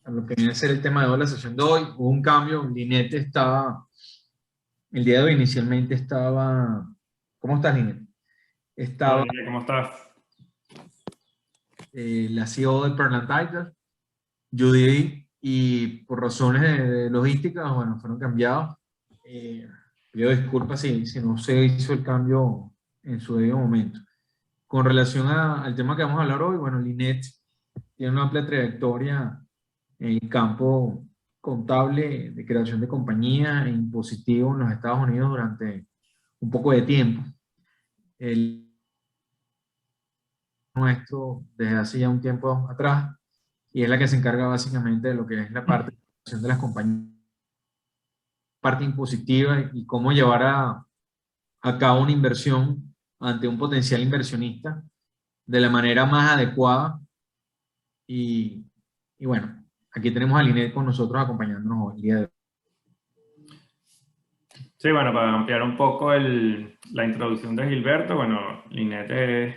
a lo que viene a ser el tema de hoy, la sesión de hoy. Hubo un cambio, Linet estaba, el día de hoy inicialmente estaba, ¿cómo estás, Linet? Estaba Hola, ¿cómo estás? la CEO de Perlantizer, Judy, y por razones de logística, bueno, fueron cambiados. Pido disculpas si no se hizo el cambio en su debido momento. Con relación al tema que vamos a hablar hoy, bueno, Linet tiene una amplia trayectoria en el campo contable, de creación de compañía e impositivo en los Estados Unidos durante un poco de tiempo. El nuestro desde hace ya un tiempo atrás, y es la que se encarga básicamente de lo que es la parte de las compañías, parte impositiva y cómo llevar a cabo una inversión ante un potencial inversionista de la manera más adecuada. Y bueno, aquí tenemos a Linet con nosotros acompañándonos hoy el día de hoy. Sí, bueno, para ampliar un poco la introducción de Gilberto, bueno, Linet es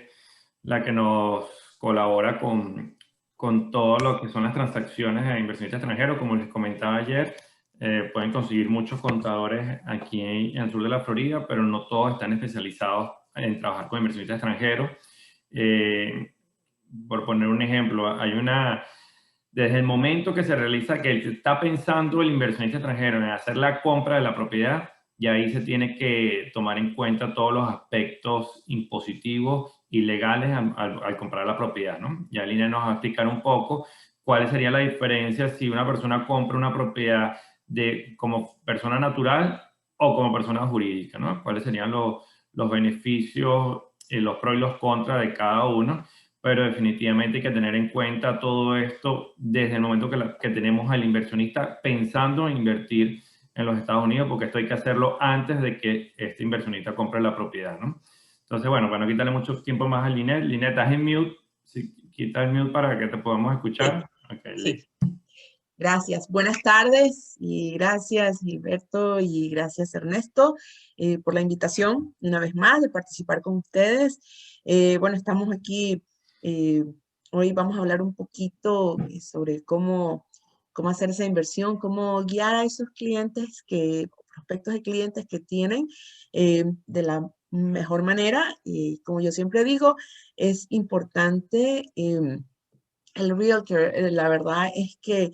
la que nos colabora con todo lo que son las transacciones de inversionistas extranjeros. Como les comentaba ayer, pueden conseguir muchos contadores aquí en el sur de la Florida, pero no todos están especializados en trabajar con inversionistas extranjeros. Por poner un ejemplo, desde el momento que se realiza, que está pensando el inversionista extranjero en hacer la compra de la propiedad, y ahí se tiene que tomar en cuenta todos los aspectos impositivos y legales al comprar la propiedad, ¿no? Ya Lina nos va a explicar un poco cuál sería la diferencia si una persona compra una propiedad como persona natural o como persona jurídica, ¿no? Cuáles serían los beneficios, los pros y los contras de cada uno. Pero definitivamente hay que tener en cuenta todo esto desde el momento que tenemos al inversionista pensando en invertir en los Estados Unidos, porque esto hay que hacerlo antes de que este inversionista compre la propiedad, ¿no? Entonces, bueno, para no quitarle mucho tiempo más a Linet. Linet, estás en mute. Si quita el mute para que te podamos escuchar. Okay, Sí. listo. Gracias. Buenas tardes y gracias Gilberto y gracias Ernesto por la invitación una vez más de participar con ustedes. Bueno, estamos aquí, hoy vamos a hablar un poquito sobre cómo hacer esa inversión, cómo guiar a esos clientes, prospectos de clientes que tienen de la mejor manera. Y como yo siempre digo, es importante el realtor, la verdad es que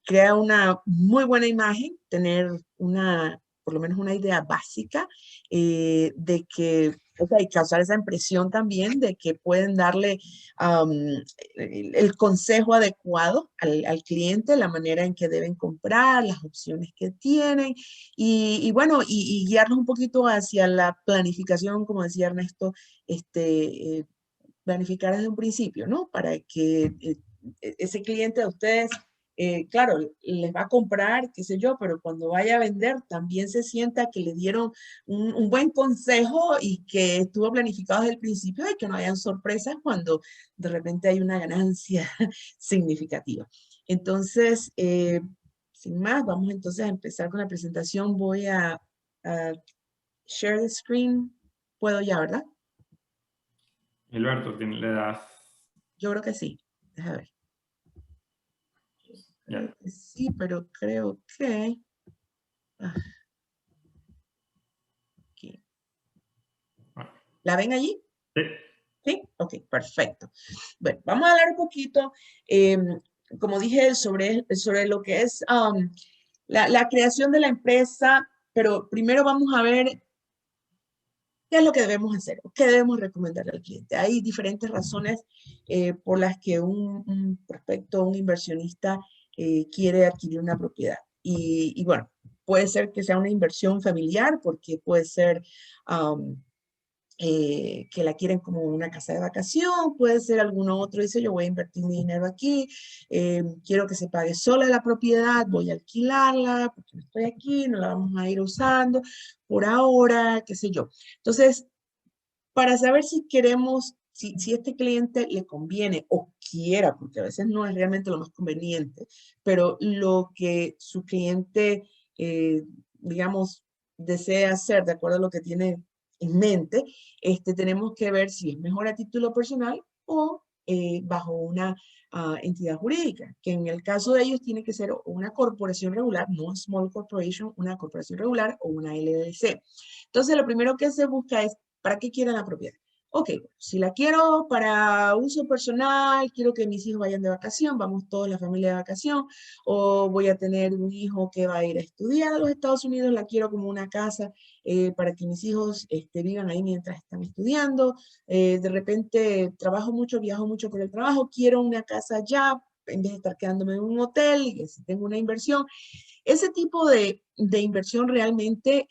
crea una muy buena imagen, tener por lo menos una idea básica de que, o sea, y causar esa impresión también de que pueden darle el consejo adecuado al cliente, la manera en que deben comprar, las opciones que tienen, y bueno, y guiarlos un poquito hacia la planificación, como decía Ernesto, planificar desde un principio, ¿no? Para que ese cliente de ustedes, claro, les va a comprar, qué sé yo, pero cuando vaya a vender también se sienta que le dieron un buen consejo y que estuvo planificado desde el principio y que no hayan sorpresas cuando de repente hay una ganancia significativa. Entonces, sin más, vamos entonces a empezar con la presentación. Voy a share the screen. Puedo ya, ¿verdad? Gilberto, le das. Yo creo que sí. Déjame ver. Ya. Sí, pero creo que... aquí. ¿La ven allí? Sí. Sí, ok, perfecto. Bueno, vamos a hablar un poquito, como dije, sobre lo que es la creación de la empresa, pero primero vamos a ver qué es lo que debemos hacer, qué debemos recomendarle al cliente. Hay diferentes razones por las que un prospecto, un inversionista quiere adquirir una propiedad. Y bueno, puede ser que sea una inversión familiar, porque puede ser que la quieren como una casa de vacación, puede ser alguno otro, dice yo voy a invertir mi dinero aquí, quiero que se pague sola la propiedad, voy a alquilarla porque no estoy aquí, no la vamos a ir usando por ahora, qué sé yo. Entonces, para saber si queremos, si este cliente le conviene o quiera, porque a veces no es realmente lo más conveniente, pero lo que su cliente, digamos, desea hacer de acuerdo a lo que tiene en mente, tenemos que ver si es mejor a título personal o bajo una entidad jurídica, que en el caso de ellos tiene que ser una corporación regular, no small corporation, una corporación regular o una LLC. Entonces, lo primero que se busca es, ¿para qué quieren la propiedad? Ok, si la quiero para uso personal, quiero que mis hijos vayan de vacación, vamos toda la familia de vacación, o voy a tener un hijo que va a ir a estudiar a los Estados Unidos, la quiero como una casa para que mis hijos vivan ahí mientras están estudiando. De repente trabajo mucho, viajo mucho por el trabajo, quiero una casa allá, en vez de estar quedándome en un hotel, y si tengo una inversión. Ese tipo de inversión realmente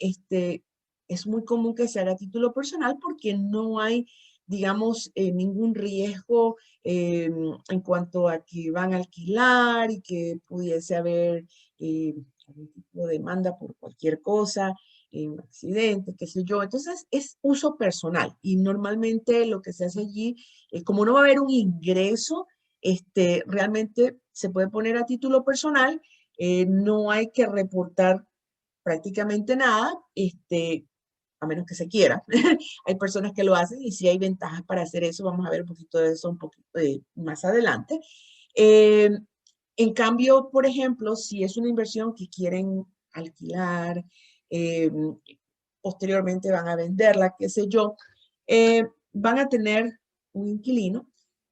es muy común que se haga a título personal porque no hay, digamos, ningún riesgo en cuanto a que van a alquilar y que pudiese haber algún tipo de demanda por cualquier cosa, un accidente, qué sé yo. Entonces, es uso personal y normalmente lo que se hace allí, como no va a haber un ingreso, realmente se puede poner a título personal, no hay que reportar prácticamente nada, a menos que se quiera. Hay personas que lo hacen y sí hay ventajas para hacer eso. Vamos a ver un poquito de eso un poquito más adelante. Eh, en cambio, por ejemplo, si es una inversión que quieren alquilar, eh, posteriormente van a venderla, qué sé yo, van a tener un inquilino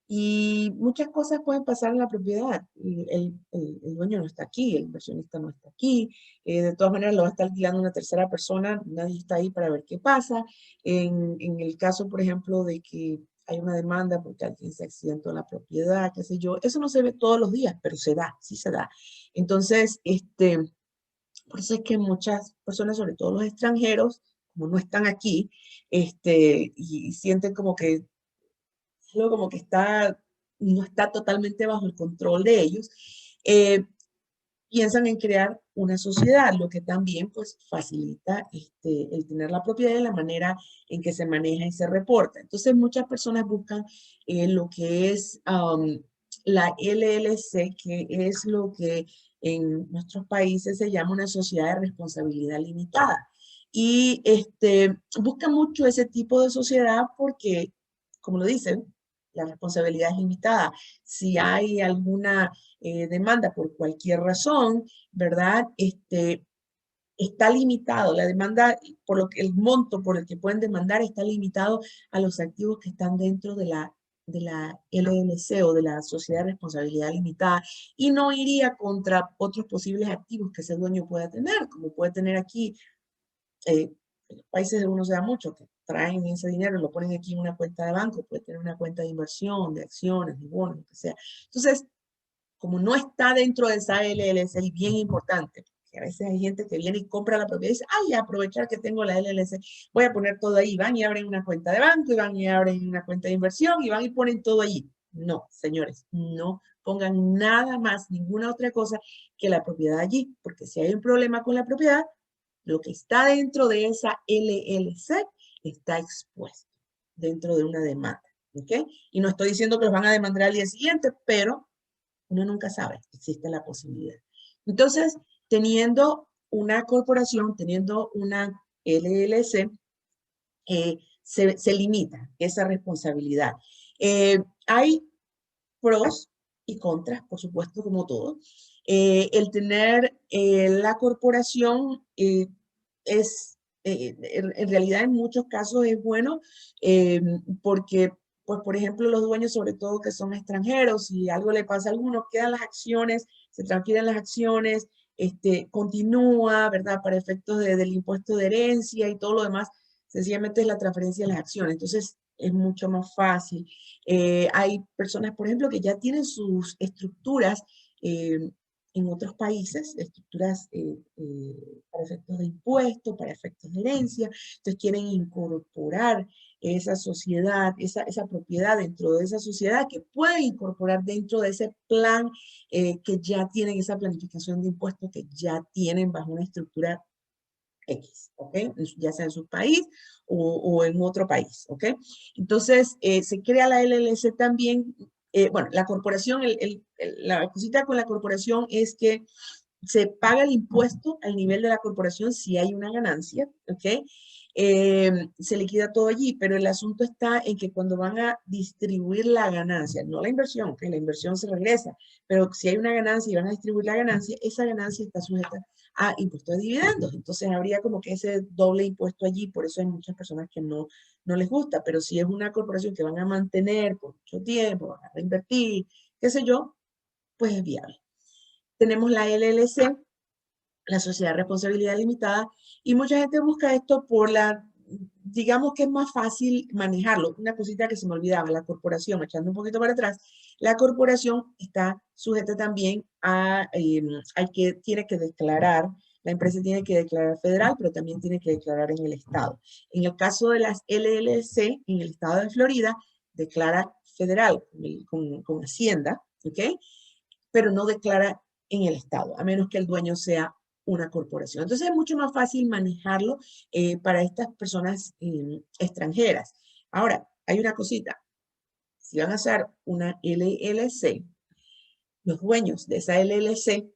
y muchas cosas pueden pasar en la propiedad. El dueño no está aquí, el inversionista no está aquí, de todas maneras lo va a estar alquilando una tercera persona, nadie está ahí para ver qué pasa. En el caso, por ejemplo, de que hay una demanda porque alguien se accidentó en la propiedad, qué sé yo, eso no se ve todos los días, pero se da, sí se da. Entonces, por eso es que muchas personas, sobre todo los extranjeros, como no están aquí, y sienten como que algo como que no está totalmente bajo el control de ellos, piensan en crear una sociedad, lo que también pues facilita el tener la propiedad y la manera en que se maneja y se reporta. Entonces muchas personas buscan lo que es la LLC, que es lo que en nuestros países se llama una sociedad de responsabilidad limitada. Y buscan mucho ese tipo de sociedad porque, como lo dicen, la responsabilidad es limitada. Si hay alguna demanda por cualquier razón, ¿verdad? Está limitado, la demanda, por lo que el monto por el que pueden demandar está limitado a los activos que están dentro de la LLC o de la Sociedad de Responsabilidad Limitada y no iría contra otros posibles activos que ese dueño pueda tener, como puede tener aquí en los países de uno se da mucho, que traen ese dinero y lo ponen aquí en una cuenta de banco, puede tener una cuenta de inversión, de acciones, de bonos, lo que sea. Entonces, como no está dentro de esa LLC, es bien importante, porque a veces hay gente que viene y compra la propiedad y dice, ay, aprovechar que tengo la LLC, voy a poner todo ahí, van y abren una cuenta de banco, y van y abren una cuenta de inversión, y van y ponen todo allí. No, señores, no pongan nada más, ninguna otra cosa que la propiedad allí, porque si hay un problema con la propiedad, lo que está dentro de esa LLC está expuesto dentro de una demanda, ¿ok? Y no estoy diciendo que los van a demandar al día siguiente, pero uno nunca sabe, existe la posibilidad. Entonces, teniendo una corporación, teniendo una LLC, se limita esa responsabilidad. Hay pros y contras, por supuesto, como todo. El tener la corporación en realidad en muchos casos es bueno porque, pues, por ejemplo, los dueños, sobre todo que son extranjeros, si algo le pasa a alguno, quedan las acciones, se transfieren las acciones, continúa, ¿verdad? Para efectos del impuesto de herencia y todo lo demás, sencillamente es la transferencia de las acciones. Entonces, es mucho más fácil. Hay personas, por ejemplo, que ya tienen sus estructuras en otros países, estructuras para efectos de impuestos, para efectos de herencia, entonces quieren incorporar esa sociedad, esa propiedad dentro de esa sociedad que pueden incorporar dentro de ese plan que ya tienen, esa planificación de impuestos que ya tienen bajo una estructura X, ¿ok? Ya sea en su país o en otro país, ¿ok? Entonces, se crea la LLC también. Bueno, la corporación, la cosita con la corporación es que se paga el impuesto al nivel de la corporación si hay una ganancia, ¿ok? se liquida todo allí, pero el asunto está en que cuando van a distribuir la ganancia, no la inversión, que la inversión se regresa, pero si hay una ganancia y van a distribuir la ganancia, esa ganancia está sujeta a impuestos de dividendos. Entonces habría como que ese doble impuesto allí, por eso hay muchas personas que no les gusta, pero si es una corporación que van a mantener por mucho tiempo, van a reinvertir, qué sé yo, pues es viable. Tenemos la LLC, la Sociedad de Responsabilidad Limitada, y mucha gente busca esto por digamos que es más fácil manejarlo. Una cosita que se me olvidaba, la corporación, echando un poquito para atrás, la corporación está sujeta también al que tiene que declarar, la empresa tiene que declarar federal, pero también tiene que declarar en el estado. En el caso de las LLC, en el estado de Florida, declara federal con Hacienda, ¿ok? Pero no declara en el estado, a menos que el dueño sea una corporación. Entonces es mucho más fácil manejarlo para estas personas extranjeras. Ahora, hay una cosita. Si van a hacer una LLC, los dueños de esa LLC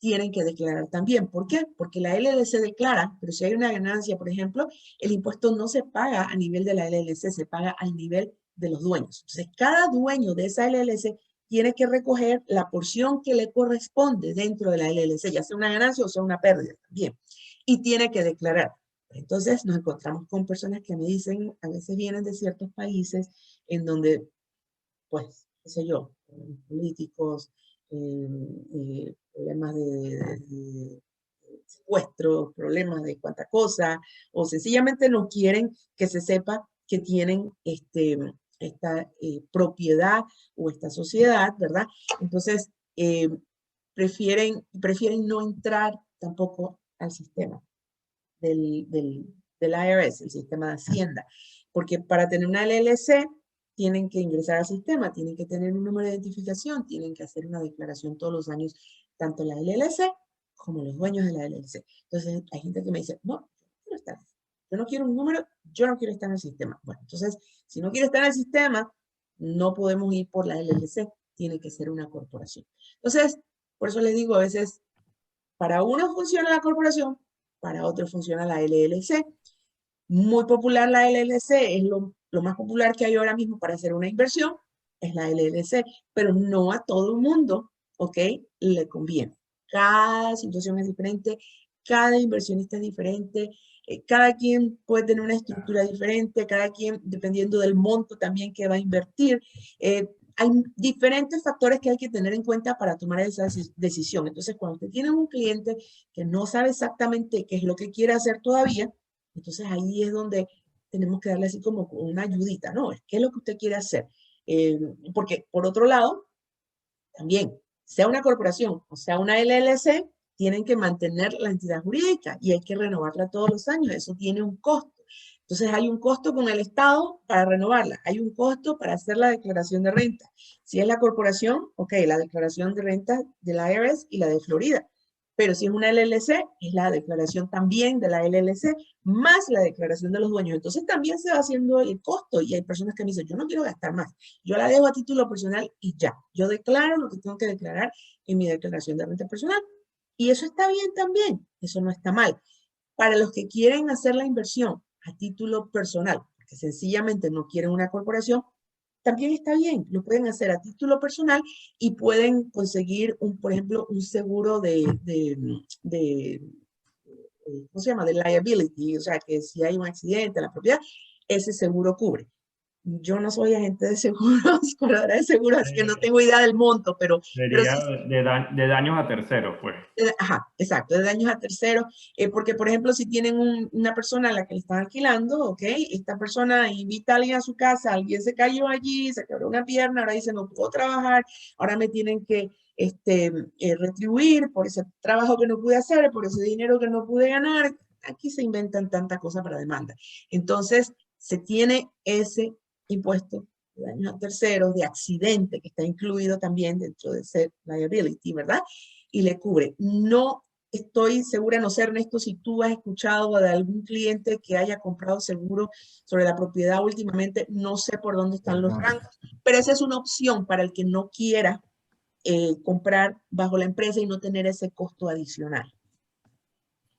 tienen que declarar también. ¿Por qué? Porque la LLC declara, pero si hay una ganancia, por ejemplo, el impuesto no se paga a nivel de la LLC, se paga al nivel de los dueños. Entonces, cada dueño de esa LLC tiene que recoger la porción que le corresponde dentro de la LLC, ya sea una ganancia o sea una pérdida también, y tiene que declarar. Entonces, nos encontramos con personas que me dicen, a veces vienen de ciertos países en donde, pues, qué sé yo, políticos, problemas de secuestro, problemas de cuánta cosa, o sencillamente no quieren que se sepa que tienen esta propiedad o esta sociedad, ¿verdad? Entonces, prefieren no entrar tampoco al sistema del IRS, el sistema de Hacienda, porque para tener una LLC tienen que ingresar al sistema, tienen que tener un número de identificación, tienen que hacer una declaración todos los años, tanto la LLC como los dueños de la LLC. Entonces, hay gente que me dice, no, yo no quiero un número, yo no quiero estar en el sistema. Bueno, entonces, si no quiere estar en el sistema, no podemos ir por la LLC, tiene que ser una corporación. Entonces, por eso les digo, a veces, para uno funciona la corporación, para otro funciona la LLC. Muy popular la LLC, es lo más popular que hay ahora mismo para hacer una inversión, es la LLC, pero no a todo el mundo, ¿ok? Le conviene. Cada situación es diferente, cada inversionista es diferente, cada quien puede tener una estructura diferente, cada quien, dependiendo del monto también que va a invertir. Hay diferentes factores que hay que tener en cuenta para tomar esa decisión. Entonces, cuando usted tiene un cliente que no sabe exactamente qué es lo que quiere hacer todavía, entonces ahí es donde tenemos que darle así como una ayudita, ¿no? ¿Qué es lo que usted quiere hacer? Porque por otro lado, también, sea una corporación o sea una LLC, tienen que mantener la entidad jurídica y hay que renovarla todos los años. Eso tiene un costo. Entonces hay un costo con el Estado para renovarla. Hay un costo para hacer la declaración de renta. Si es la corporación, ok, la declaración de renta de la IRS y la de Florida. Pero si es una LLC, es la declaración también de la LLC, más la declaración de los dueños. Entonces también se va haciendo el costo y hay personas que me dicen, yo no quiero gastar más. Yo la dejo a título personal y ya. Yo declaro lo que tengo que declarar en mi declaración de renta personal. Y eso está bien también. Eso no está mal. Para los que quieren hacer la inversión a título personal, que sencillamente no quieren una corporación, también está bien, lo pueden hacer a título personal y pueden conseguir, por ejemplo, un seguro ¿cómo se llama? De liability, o sea, que si hay un accidente en la propiedad, ese seguro cubre. Yo no soy agente de seguros, corredora de seguros, así que no tengo idea del monto, pero Sería sí, de daños a terceros, pues. ajá, exacto, de daños a terceros, porque por ejemplo, si tienen una persona a la que le están alquilando, ok, esta persona invita a alguien a su casa, alguien se cayó allí, se quebró una pierna, ahora dice no puedo trabajar, ahora me tienen que retribuir por ese trabajo que no pude hacer, por ese dinero que no pude ganar. Aquí se inventan tantas cosas para demanda. Entonces, se tiene ese impuesto de daños a terceros, de accidente, que está incluido también dentro de ese liability, ¿verdad? Y le cubre. No estoy segura, no sé, Ernesto, si tú has escuchado de algún cliente que haya comprado seguro sobre la propiedad últimamente, no sé por dónde están los rangos, pero esa es una opción para el que no quiera comprar bajo la empresa y no tener ese costo adicional.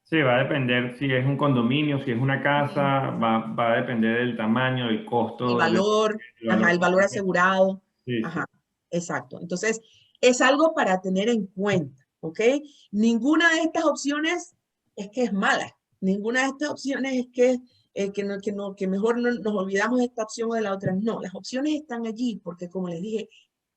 Sí, va a depender si es un condominio, si es una casa, va a depender del tamaño, del costo. El valor asegurado. Sí, sí. Ajá, exacto. Entonces, es algo para tener en cuenta, ¿ok? Ninguna de estas opciones es que es mala. Ninguna de estas opciones es que mejor no, nos olvidamos de esta opción o de la otra. No, las opciones están allí porque, como les dije,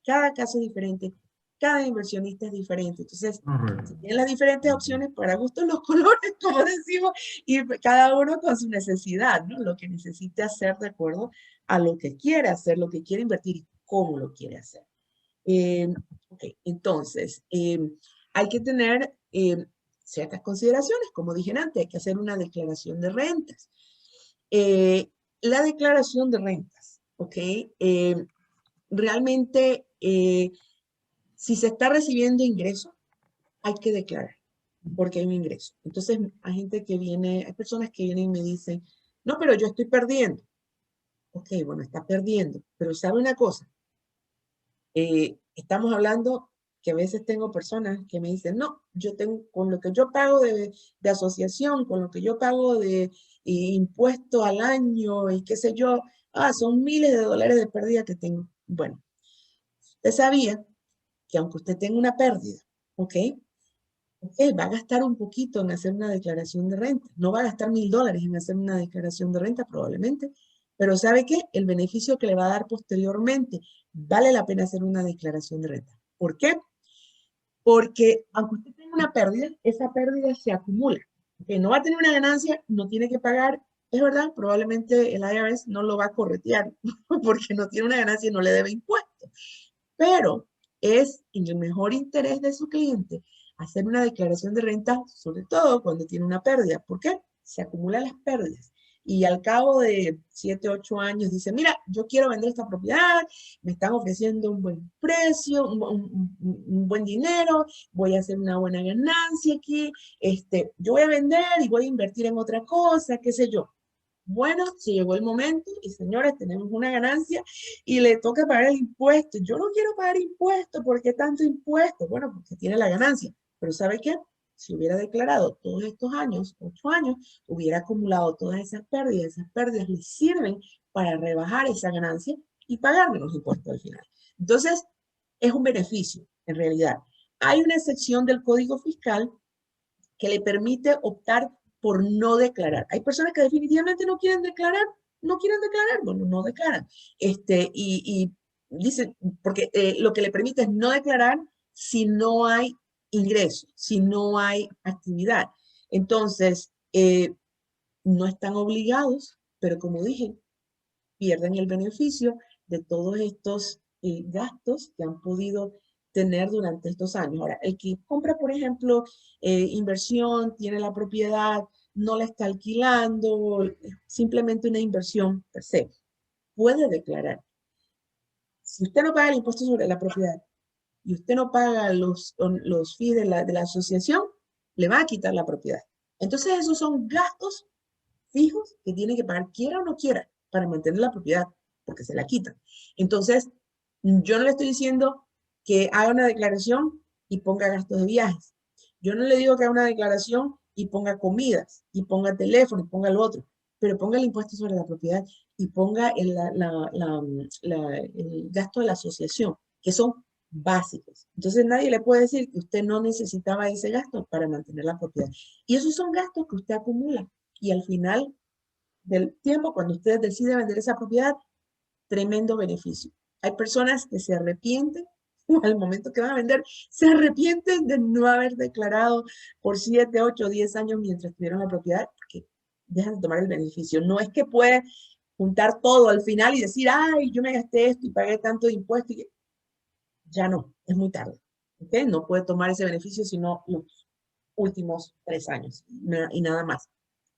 cada caso es diferente, cada inversionista es diferente. Entonces, si tienen las diferentes opciones, para gustos los colores, como decimos, y cada uno con su necesidad, ¿no? Lo que necesite hacer de acuerdo a lo que quiere hacer, lo que quiere invertir y cómo lo quiere hacer. Ok, entonces, hay que tener ciertas consideraciones, como dije antes, hay que hacer una declaración de rentas. La declaración de rentas, ¿ok? Realmente, si se está recibiendo ingreso, hay que declarar, porque hay un ingreso. Entonces, hay personas que vienen y me dicen, no, pero yo estoy perdiendo. Ok, bueno, está perdiendo, pero ¿sabe una cosa? Estamos hablando que a veces tengo personas que me dicen, no, yo tengo, con lo que yo pago de asociación, con lo que yo pago de impuesto al año y qué sé yo, son miles de dólares de pérdida que tengo. Bueno, usted sabía que aunque usted tenga una pérdida, ¿ok? Ok, va a gastar un poquito en hacer una declaración de renta. No va a gastar $1000 en hacer una declaración de renta probablemente, pero ¿sabe qué? El beneficio que le va a dar posteriormente vale la pena hacer una declaración de renta. ¿Por qué? Porque aunque usted tenga una pérdida, esa pérdida se acumula. Que no va a tener una ganancia, no tiene que pagar. Es verdad, probablemente el IRS no lo va a corretear porque no tiene una ganancia y no le debe impuestos. Pero es en el mejor interés de su cliente hacer una declaración de renta, sobre todo cuando tiene una pérdida. ¿Por qué? Se acumulan las pérdidas. Y al cabo de 7, 8 años dice, mira, yo quiero vender esta propiedad, me están ofreciendo un buen precio, un buen dinero, voy a hacer una buena ganancia aquí, yo voy a vender y voy a invertir en otra cosa, qué sé yo. Bueno, se llegó el momento y señores, tenemos una ganancia y le toca pagar el impuesto. Yo no quiero pagar impuesto. ¿Por qué tanto impuesto? Bueno, porque tiene la ganancia. Pero ¿sabe qué? Si hubiera declarado todos estos años, 8 años, hubiera acumulado todas esas pérdidas. Esas pérdidas le sirven para rebajar esa ganancia y pagar menos impuestos al final. Entonces, es un beneficio, en realidad. Hay una sección del Código Fiscal que le permite optar por no declarar. Hay personas que definitivamente no quieren declarar, bueno, no declaran. Y dicen, porque lo que le permite es no declarar si no hay ingreso, si no hay actividad. Entonces, no están obligados, pero como dije, pierden el beneficio de todos estos gastos que han podido tener durante estos años. Ahora, el que compra, por ejemplo, inversión, tiene la propiedad, no la está alquilando, simplemente una inversión per se, puede declarar. Si usted no paga el impuesto sobre la propiedad y usted no paga los fees de la asociación, le va a quitar la propiedad. Entonces, esos son gastos fijos que tiene que pagar, quiera o no quiera, para mantener la propiedad, porque se la quitan. Entonces, yo no le estoy diciendo que haga una declaración y ponga gastos de viajes. Yo no le digo que haga una declaración y ponga comidas, y ponga teléfono, y ponga lo otro, pero ponga el impuesto sobre la propiedad y ponga el gasto de la asociación, que son básicos. Entonces nadie le puede decir que usted no necesitaba ese gasto para mantener la propiedad. Y esos son gastos que usted acumula. Y al final del tiempo, cuando usted decide vender esa propiedad, tremendo beneficio. Hay personas que se arrepienten al momento que van a vender, se arrepienten de no haber declarado por 7, 8, 10 años mientras tuvieron la propiedad, porque dejan de tomar el beneficio. No es que puede juntar todo al final y decir, ay, yo me gasté esto y pagué tanto de impuestos. Ya no, es muy tarde. ¿Okay? No puede tomar ese beneficio sino los últimos 3 años y nada más.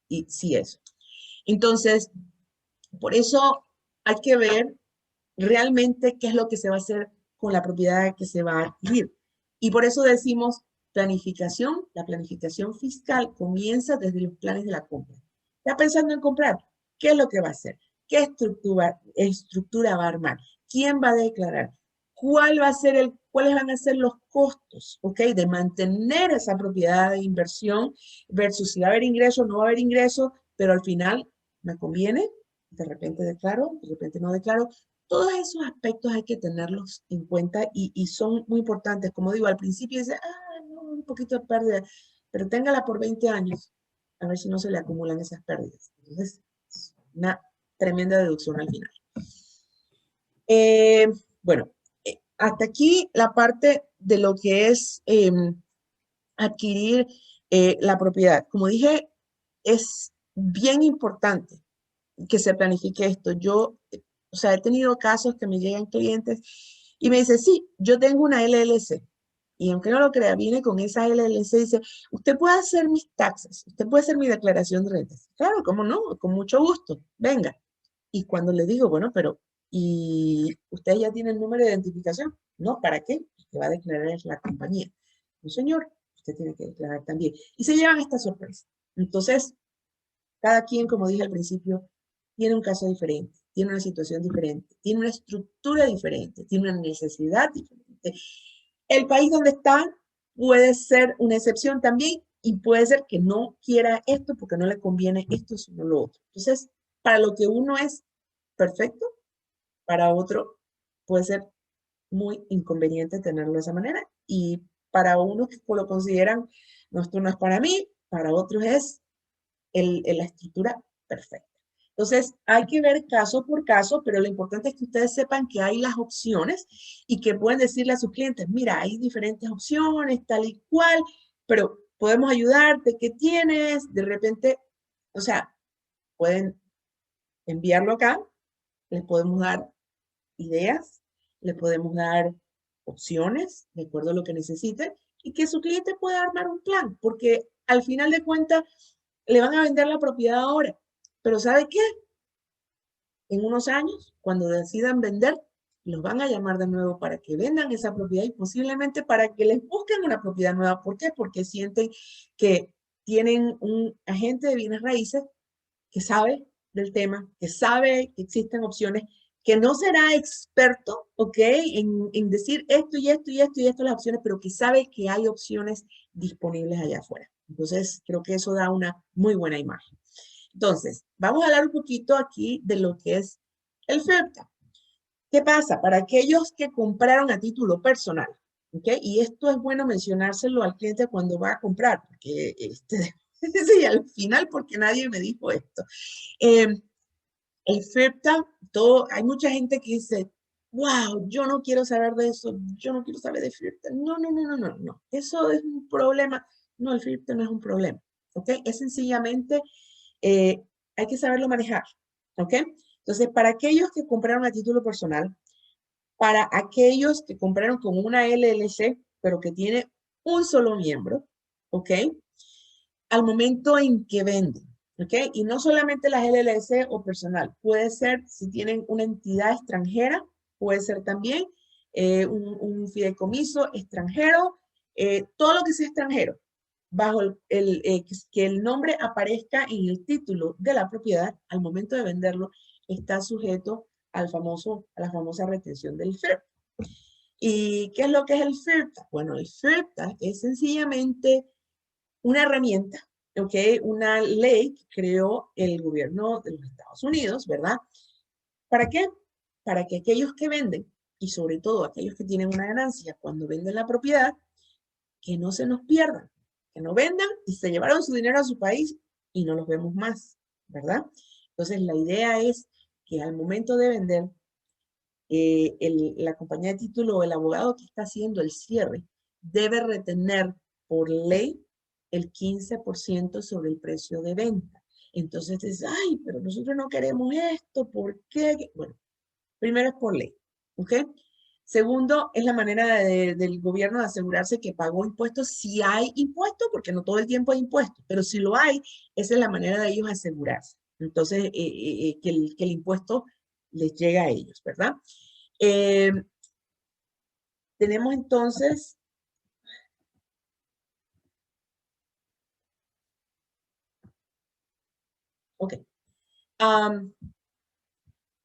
Y sí eso. Entonces, por eso hay que ver realmente qué es lo que se va a hacer con la propiedad que se va a adquirir. Y por eso decimos planificación. La planificación fiscal comienza desde los planes de la compra. ¿Está pensando en comprar? ¿Qué es lo que va a hacer? ¿Qué estructura va a armar? ¿Quién va a declarar? ¿Cuál va a ser cuáles van a ser los costos, ¿ok? De mantener esa propiedad de inversión versus si va a haber ingreso o no va a haber ingreso, pero al final me conviene, de repente declaro, de repente no declaro. Todos esos aspectos hay que tenerlos en cuenta y son muy importantes. Como digo, al principio dice, no, un poquito de pérdida, pero téngala por 20 años, a ver si no se le acumulan esas pérdidas. Entonces, una tremenda deducción al final. Bueno, hasta aquí la parte de lo que es adquirir la propiedad. Como dije, es bien importante que se planifique esto. Yo, o sea, he tenido casos que me llegan clientes y me dicen, sí, yo tengo una LLC. Y aunque no lo crea, viene con esa LLC y dice, usted puede hacer mis taxes, usted puede hacer mi declaración de rentas. Claro, ¿cómo no? Con mucho gusto, venga. Y cuando le digo, bueno, pero, ¿y usted ya tiene el número de identificación? No, ¿para qué? Porque va a declarar es la compañía. No, señor, usted tiene que declarar también. Y se llevan esta sorpresa. Entonces, cada quien, como dije al principio, tiene un caso diferente, tiene una situación diferente, tiene una estructura diferente, tiene una necesidad diferente. El país donde está puede ser una excepción también y puede ser que no quiera esto porque no le conviene esto, sino lo otro. Entonces, para lo que uno es perfecto, para otro puede ser muy inconveniente tenerlo de esa manera y para unos que lo consideran, no, esto no es para mí, para otros es la estructura perfecta. Entonces, hay que ver caso por caso, pero lo importante es que ustedes sepan que hay las opciones y que pueden decirle a sus clientes, mira, hay diferentes opciones, tal y cual, pero podemos ayudarte, ¿qué tienes? De repente, o sea, pueden enviarlo acá, les podemos dar ideas, le podemos dar opciones de acuerdo a lo que necesite y que su cliente pueda armar un plan, porque al final de cuentas le van a vender la propiedad ahora, pero ¿sabe qué? En unos años, cuando decidan vender, los van a llamar de nuevo para que vendan esa propiedad y posiblemente para que les busquen una propiedad nueva. ¿Por qué? Porque sienten que tienen un agente de bienes raíces que sabe del tema, que sabe que existen opciones, que no será experto, ¿ok? En decir esto y esto y esto y esto las opciones, pero que sabe que hay opciones disponibles allá afuera. Entonces, creo que eso da una muy buena imagen. Entonces, vamos a hablar un poquito aquí de lo que es el FIRPTA. ¿Qué pasa? Para aquellos que compraron a título personal, ¿ok? Y esto es bueno mencionárselo al cliente cuando va a comprar, porque sí, al final, porque nadie me dijo esto. El FIRPTA, hay mucha gente que dice, wow, yo no quiero saber de eso, yo no quiero saber de FIRPTA. No, no, no, no, no, no. Eso es un problema. No, el FIRPTA no es un problema, ¿ok? Es sencillamente, hay que saberlo manejar, ¿ok? Entonces, para aquellos que compraron a título personal, para aquellos que compraron con una LLC, pero que tiene un solo miembro, ¿ok? Al momento en que venden, ¿ok? Y no solamente las LLC o personal, puede ser si tienen una entidad extranjera, puede ser también un fideicomiso extranjero, todo lo que sea extranjero, bajo que el nombre aparezca en el título de la propiedad, al momento de venderlo, está sujeto a la famosa retención del FIRPTA. ¿Y qué es lo que es el FIRPTA? Bueno, el FIRPTA es sencillamente una herramienta, ¿ok? Una ley que creó el gobierno de los Estados Unidos, ¿verdad? ¿Para qué? Para que aquellos que venden, y sobre todo aquellos que tienen una ganancia cuando venden la propiedad, que no se nos pierdan, que no vendan y se llevaron su dinero a su país y no los vemos más, ¿verdad? Entonces, la idea es que al momento de vender, la compañía de título o el abogado que está haciendo el cierre debe retener por ley el 15% sobre el precio de venta. Entonces dices, ay, pero nosotros no queremos esto, ¿por qué? Bueno, primero es por ley, ¿ok? Segundo, es la manera del gobierno de asegurarse que pagó impuestos si hay impuestos, porque no todo el tiempo hay impuestos, pero si lo hay, esa es la manera de ellos asegurarse. Entonces, que el impuesto les llega a ellos, ¿verdad? Tenemos entonces, ok.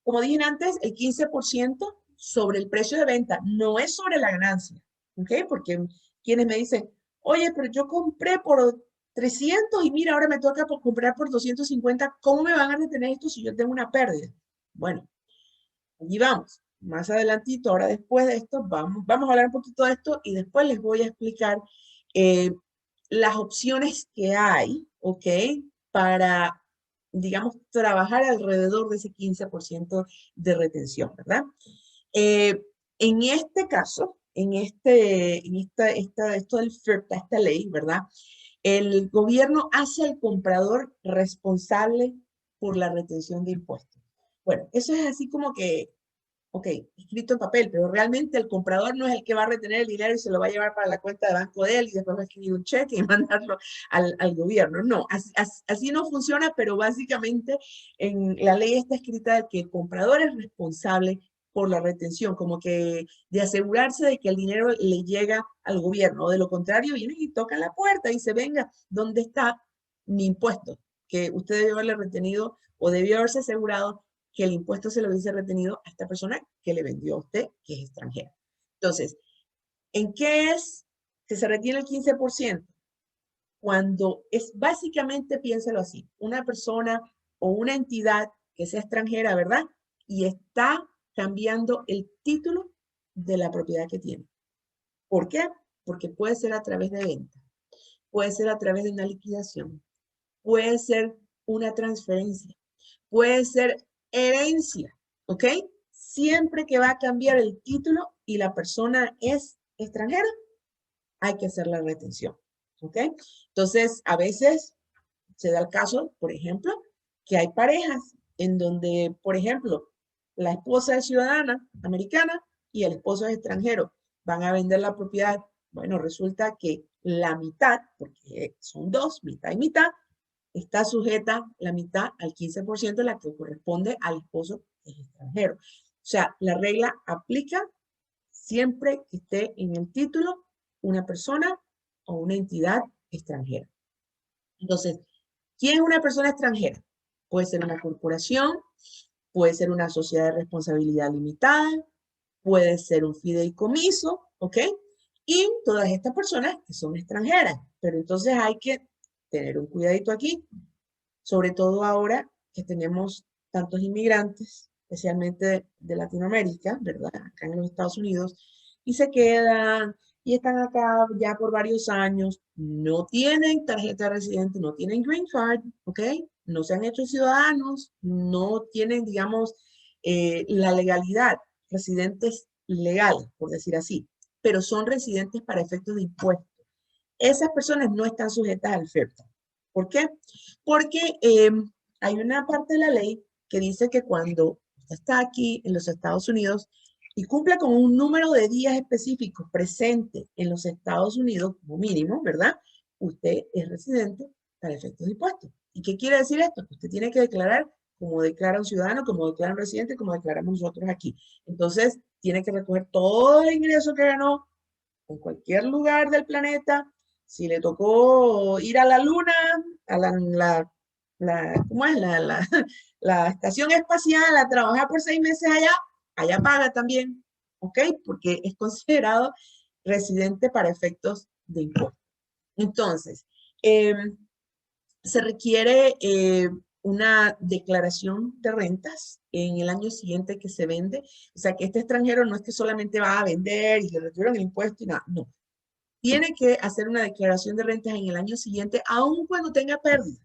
Como dije antes, el 15% sobre el precio de venta, no es sobre la ganancia, ¿ok? Porque quienes me dicen, oye, pero yo compré por 300 y mira, ahora me toca comprar por 250, ¿cómo me van a retener esto si yo tengo una pérdida? Bueno, allí vamos. Más adelantito, ahora después de esto, vamos a hablar un poquito de esto y después les voy a explicar las opciones que hay, ¿ok? Para, digamos, trabajar alrededor de ese 15% de retención, ¿verdad? En este caso, esto del FIRPTA, esta ley, ¿verdad? El gobierno hace al comprador responsable por la retención de impuestos. Bueno, eso es así como que, ok, escrito en papel, pero realmente el comprador no es el que va a retener el dinero y se lo va a llevar para la cuenta de banco de él y después va a escribir un cheque y mandarlo al gobierno. No, así no funciona, pero básicamente en la ley está escrita de que el comprador es responsable por la retención, como que de asegurarse de que el dinero le llega al gobierno, o de lo contrario vienen y tocan la puerta y se venga, ¿dónde está mi impuesto? Que usted debió haberle retenido o debió haberse asegurado que el impuesto se lo hubiese retenido a esta persona que le vendió a usted, que es extranjera. Entonces, ¿en qué es que se retiene el 15%? Cuando es básicamente, piénsalo así, una persona o una entidad que sea extranjera, ¿verdad? Y está cambiando el título de la propiedad que tiene. ¿Por qué? Porque puede ser a través de venta, puede ser a través de una liquidación, puede ser una transferencia, puede ser herencia, ¿ok? Siempre que va a cambiar el título y la persona es extranjera, hay que hacer la retención, ¿ok? Entonces, a veces se da el caso, por ejemplo, que hay parejas en donde, por ejemplo, la esposa es ciudadana americana y el esposo es extranjero. Van a vender la propiedad. Bueno, resulta que la mitad, porque son dos, mitad y mitad, está sujeta la mitad al 15% la que corresponde al esposo que es extranjero. O sea, la regla aplica siempre que esté en el título una persona o una entidad extranjera. Entonces, ¿quién es una persona extranjera? Puede ser una corporación, puede ser una sociedad de responsabilidad limitada, puede ser un fideicomiso, ¿ok? Y todas estas personas que son extranjeras. Pero entonces hay que tener un cuidadito aquí, sobre todo ahora que tenemos tantos inmigrantes, especialmente de Latinoamérica, ¿verdad? Acá en los Estados Unidos, y se quedan y están acá ya por varios años, no tienen tarjeta de residente, no tienen green card, ¿ok? No se han hecho ciudadanos, no tienen, digamos, la legalidad, residentes legales, por decir así, pero son residentes para efectos de impuestos. Esas personas no están sujetas al FIRPTA. ¿Por qué? Porque hay una parte de la ley que dice que cuando usted está aquí en los Estados Unidos y cumple con un número de días específicos presente en los Estados Unidos, como mínimo, ¿verdad? Usted es residente para efectos de impuestos. ¿Y qué quiere decir esto? Que usted tiene que declarar como declara un ciudadano, como declara un residente, como declaramos nosotros aquí. Entonces, tiene que recoger todo el ingreso que ganó en cualquier lugar del planeta. Si le tocó ir a la luna, a ¿cómo es? La estación espacial, a trabajar por 6 meses allá, allá paga también, ¿ok? Porque es considerado residente para efectos de impuestos. Entonces, se requiere una declaración de rentas en el año siguiente que se vende. O sea, que este extranjero no es que solamente va a vender y le retiran el impuesto y nada, no. Tiene que hacer una declaración de rentas en el año siguiente, aun cuando tenga pérdida.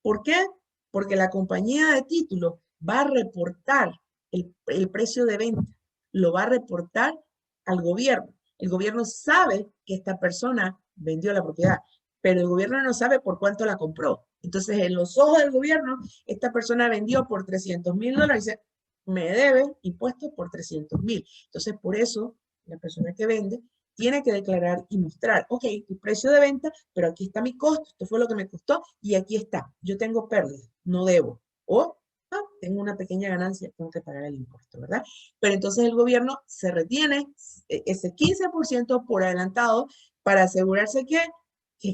¿Por qué? Porque la compañía de título va a reportar el precio de venta, lo va a reportar al gobierno. El gobierno sabe que esta persona vendió la propiedad, pero el gobierno no sabe por cuánto la compró. Entonces, en los ojos del gobierno, esta persona vendió por $300,000 y dice, me debe impuestos por 300,000. Entonces, por eso, la persona que vende tiene que declarar y mostrar, ok, tu precio de venta, pero aquí está mi costo, esto fue lo que me costó y aquí está, yo tengo pérdida, no debo. O tengo una pequeña ganancia, tengo que pagar el impuesto, ¿verdad? Pero entonces el gobierno se retiene ese 15% por adelantado para asegurarse que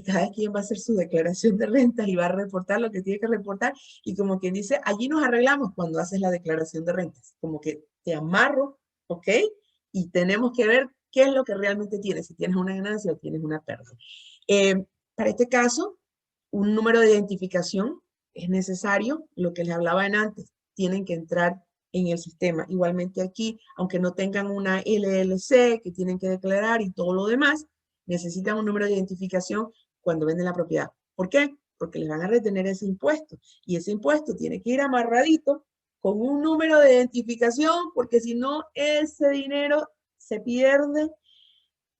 cada quien va a hacer su declaración de rentas y va a reportar lo que tiene que reportar. Y como quien dice, allí nos arreglamos cuando haces la declaración de rentas. Como que te amarro ¿ok? Y tenemos que ver qué es lo que realmente tienes, si tienes una ganancia o tienes una pérdida. Para este caso, un número de identificación es necesario, lo que les hablaba en antes, tienen que entrar en el sistema. Igualmente aquí, aunque no tengan una LLC que tienen que declarar y todo lo demás, necesitan un número de identificación cuando venden la propiedad. ¿Por qué? Porque les van a retener ese impuesto. Y ese impuesto tiene que ir amarradito con un número de identificación, porque si no, ese dinero se pierde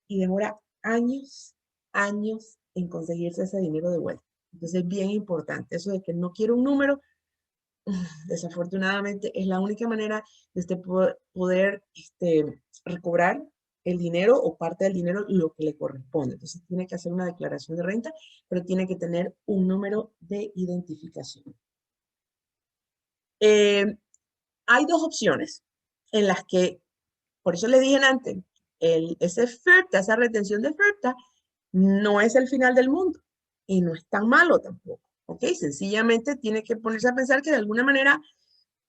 y demora años, años en conseguirse ese dinero de vuelta. Entonces es bien importante eso de que no quiero un número. Desafortunadamente es la única manera de usted poder recobrar el dinero o parte del dinero lo que le corresponde. Entonces tiene que hacer una declaración de renta, pero tiene que tener un número de identificación. Hay dos opciones en las que, por eso les dije antes, ese FERTA, esa retención de FERTA, no es el final del mundo y no es tan malo tampoco. ¿Ok? Sencillamente tiene que ponerse a pensar que de alguna manera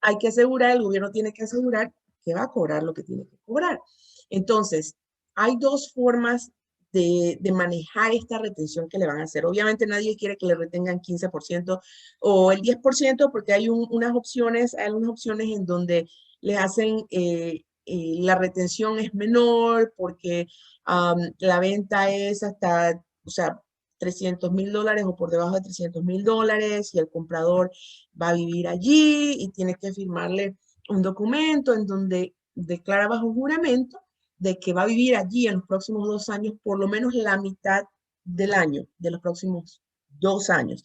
hay que asegurar, el gobierno tiene que asegurar que va a cobrar lo que tiene que cobrar. Entonces, hay dos formas de manejar esta retención que le van a hacer. Obviamente nadie quiere que le retengan 15% o el 10% porque hay unas opciones en donde le hacen, la retención es menor porque la venta es hasta, o sea, $300,000 o por debajo de $300,000 y el comprador va a vivir allí y tiene que firmarle un documento en donde declara bajo juramento de que va a vivir allí en los próximos 2 años, por lo menos la mitad del año, de los próximos 2 años,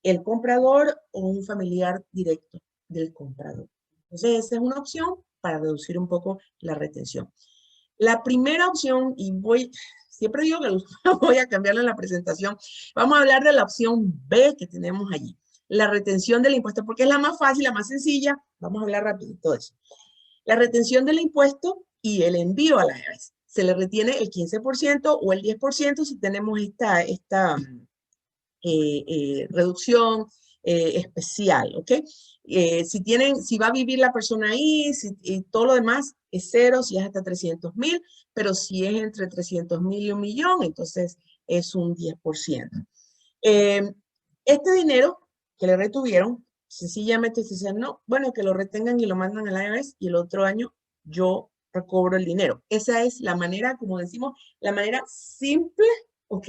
el comprador o un familiar directo del comprador. Entonces, esa es una opción para reducir un poco la retención. La primera opción, y siempre digo que voy a cambiarle en la presentación, vamos a hablar de la opción B que tenemos allí, la retención del impuesto, porque es la más fácil, la más sencilla. Vamos a hablar rapidito de eso. La retención del impuesto y el envío a la IRS. Se le retiene el 15% o el 10% si tenemos esta reducción especial, ¿ok? Si va a vivir la persona ahí, y todo lo demás es cero, si es hasta 300,000, pero si es entre 300,000 y 1,000,000, entonces es un 10%. Este dinero que le retuvieron, sencillamente se dice, no, bueno, que lo retengan y lo mandan al IRS y el otro año yo recobro el dinero. Esa es la manera, como decimos, la manera simple, ¿ok?,